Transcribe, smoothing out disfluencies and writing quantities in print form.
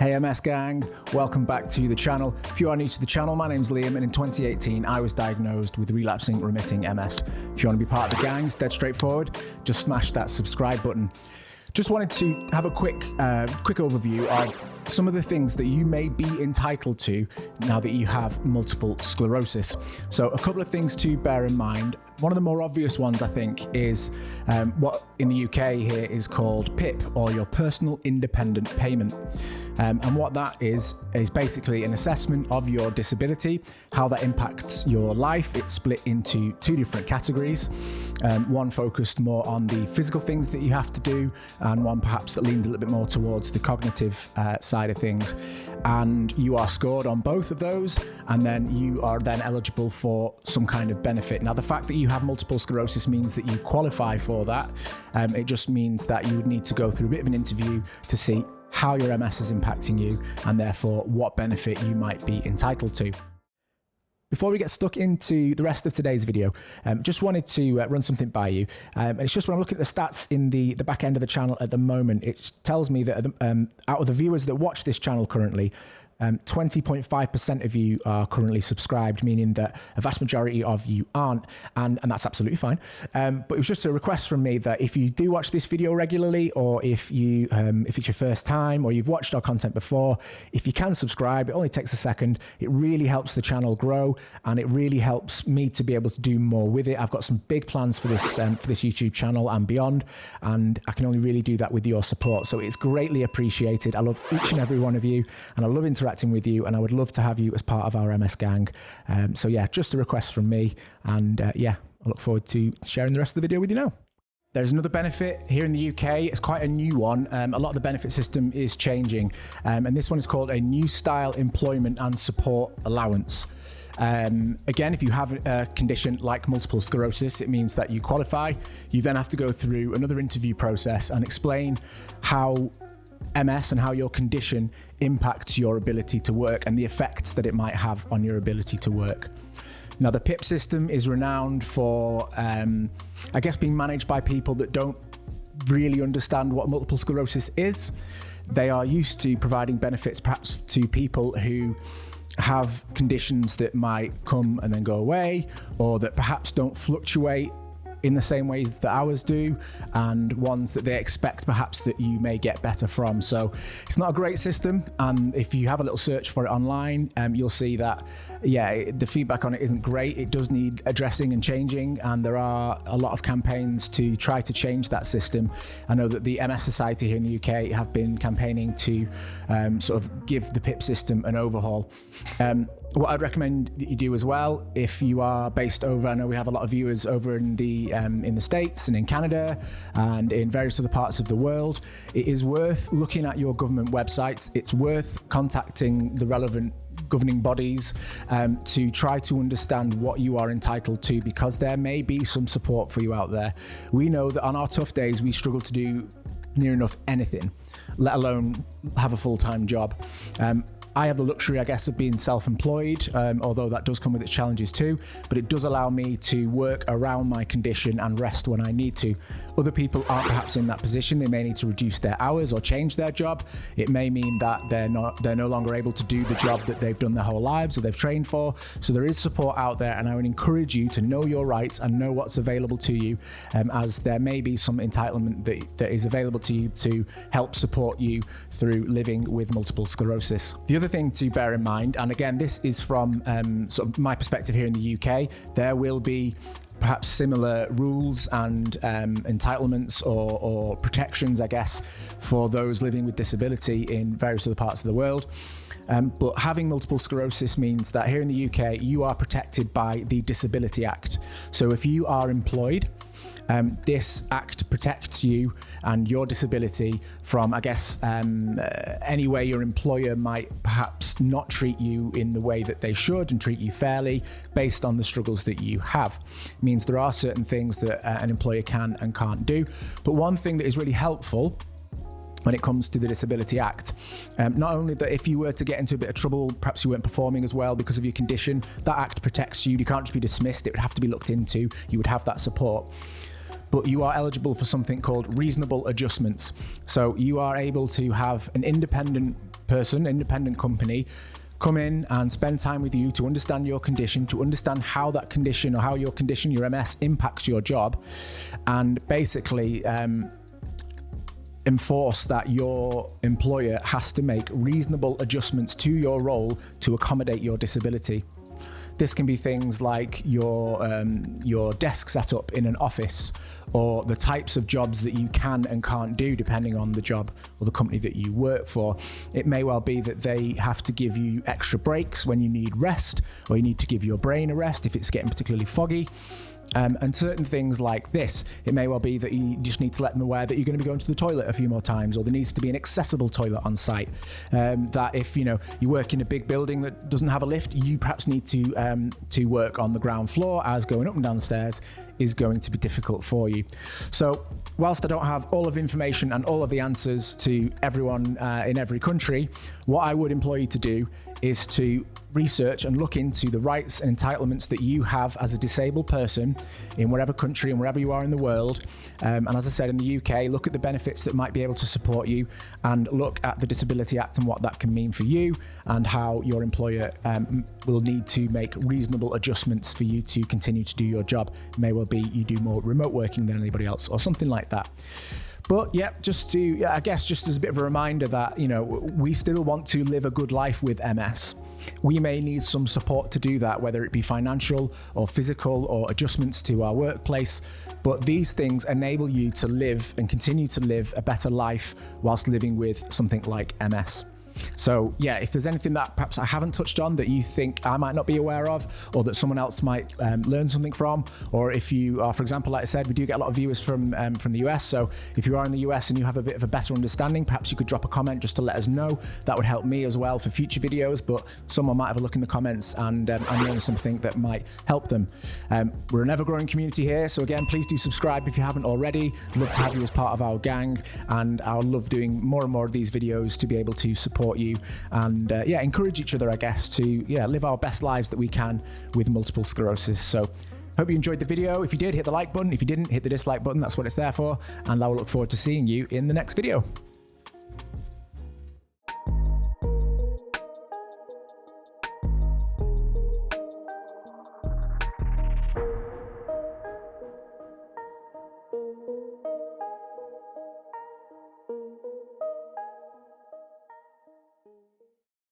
Hey MS gang, welcome back to the channel. If you are new to the channel, my name's Liam and in 2018 I was diagnosed with relapsing remitting MS. If you want to be part of the gang, it's dead straightforward, just smash that subscribe button. Just wanted to have a quick overview of some of the things that you may be entitled to now that you have multiple sclerosis. So a couple of things to bear in mind. One of the more obvious ones, I think, is what in the UK here is called PIP, or your personal independent payment. And what that is basically an assessment of your disability, how that impacts your life. It's split into two different categories. One focused more on the physical things that you have to do, and one perhaps that leans a little bit more towards the cognitive side of things. And you are scored on both of those, and then you are then eligible for some kind of benefit. Now, the fact that you have multiple sclerosis means that you qualify for that. It just means that you would need to go through a bit of an interview to see how your MS is impacting you, and therefore what benefit you might be entitled to. Before we get stuck into the rest of today's video, just wanted to run something by you. And it's just when I'm looking at the stats in the back end of the channel at the moment, it tells me that out of the viewers that watch this channel currently, 20.5% of you are currently subscribed, meaning that a vast majority of you aren't, and that's absolutely fine. But it was just a request from me that if you do watch this video regularly, or if it's your first time, or you've watched our content before, if you can subscribe, it only takes a second. It really helps the channel grow, and it really helps me to be able to do more with it. I've got some big plans for this YouTube channel and beyond, and I can only really do that with your support. So it's greatly appreciated. I love each and every one of you, and I love interacting with you, and I would love to have you as part of our MS gang. So yeah, just a request from me, and yeah, I look forward to sharing the rest of the video with you now. There's another benefit here in the UK. It's quite a new one. A lot of the benefit system is changing, and this one is called a New Style Employment and Support Allowance. Again, if you have a condition like multiple sclerosis, it means that you qualify. You then have to go through another interview process and explain how MS and how your condition impacts your ability to work and the effects that it might have on your ability to work. Now, the PIP system is renowned for, I guess, being managed by people that don't really understand what multiple sclerosis is. They are used to providing benefits perhaps to people who have conditions that might come and then go away, or that perhaps don't fluctuate in the same ways that ours do, and ones that they expect perhaps that you may get better from. So it's not a great system, and if you have a little search for it online, you'll see that, yeah, the feedback on it isn't great. It does need addressing and changing, and there are a lot of campaigns to try to change that system. I know that the MS Society here in the UK have been campaigning to sort of give the PIP system an overhaul. What I'd recommend that you do as well, if you are based over, I know we have a lot of viewers over in the States and in Canada and in various other parts of the world, it is worth looking at your government websites. It's worth contacting the relevant governing bodies to try to understand what you are entitled to, because there may be some support for you out there. We know that on our tough days, we struggle to do near enough anything, let alone have a full-time job. I have the luxury, I guess, of being self-employed, although that does come with its challenges too, but it does allow me to work around my condition and rest when I need to. Other people aren't perhaps in that position. They may need to reduce their hours or change their job. It may mean that they're no longer able to do the job that they've done their whole lives or they've trained for. So there is support out there, and I would encourage you to know your rights and know what's available to you, as there may be some entitlement that is available to you to help support you through living with multiple sclerosis. The other thing to bear in mind, and again, this is from sort of my perspective here in the UK, there will be perhaps similar rules and entitlements or protections, I guess, for those living with disability in various other parts of the world. But having multiple sclerosis means that here in the UK, you are protected by the Disability Act. So if you are employed, this act protects you and your disability from, I guess, any way your employer might perhaps not treat you in the way that they should and treat you fairly based on the struggles that you have. It means there are certain things that an employer can and can't do. But one thing that is really helpful when it comes to the Disability Act, not only that if you were to get into a bit of trouble, perhaps you weren't performing as well because of your condition, that act protects you. You can't just be dismissed. It would have to be looked into. You would have that support. but you are eligible for something called reasonable adjustments. So you are able to have an independent person, independent company, come in and spend time with you to understand your condition, to understand how that condition or how your condition, your MS, impacts your job, and basically enforce that your employer has to make reasonable adjustments to your role to accommodate your disability. This can be things like your desk setup in an office, or the types of jobs that you can and can't do depending on the job or the company that you work for. It may well be that they have to give you extra breaks when you need rest, or you need to give your brain a rest if it's getting particularly foggy. And certain things like this, it may well be that you just need to let them aware that you're going to be going to the toilet a few more times, or there needs to be an accessible toilet on site. That if you work in a big building that doesn't have a lift, you perhaps need to work on the ground floor, as going up and down the stairs is going to be difficult for you. So whilst I don't have all of the information and all of the answers to everyone in every country, what I would implore you to do is to research and look into the rights and entitlements that you have as a disabled person in whatever country and wherever you are in the world. And as I said, in the UK, look at the benefits that might be able to support you, and look at the Disability Act and what that can mean for you, and how your employer will need to make reasonable adjustments for you to continue to do your job. It may well be you do more remote working than anybody else, or something like that. But yeah, just as a bit of a reminder that, we still want to live a good life with MS. We may need some support to do that, whether it be financial or physical or adjustments to our workplace. But these things enable you to live and continue to live a better life whilst living with something like MS. So yeah, if there's anything that perhaps I haven't touched on that you think I might not be aware of, or that someone else might learn something from, or if you are, for example, like I said, we do get a lot of viewers from the US. So if you are in the US and you have a bit of a better understanding, perhaps you could drop a comment just to let us know. That would help me as well for future videos, but someone might have a look in the comments and learn something that might help them. We're an ever-growing community here, so again, please do subscribe if you haven't already. I'd love to have you as part of our gang, and I love doing more and more of these videos to be able to support you and encourage each other, I guess, to live our best lives that we can with multiple sclerosis. So hope you enjoyed the video. If you did, hit the like button. If you didn't, hit the dislike button. That's what it's there for, and I will look forward to seeing you in the next video.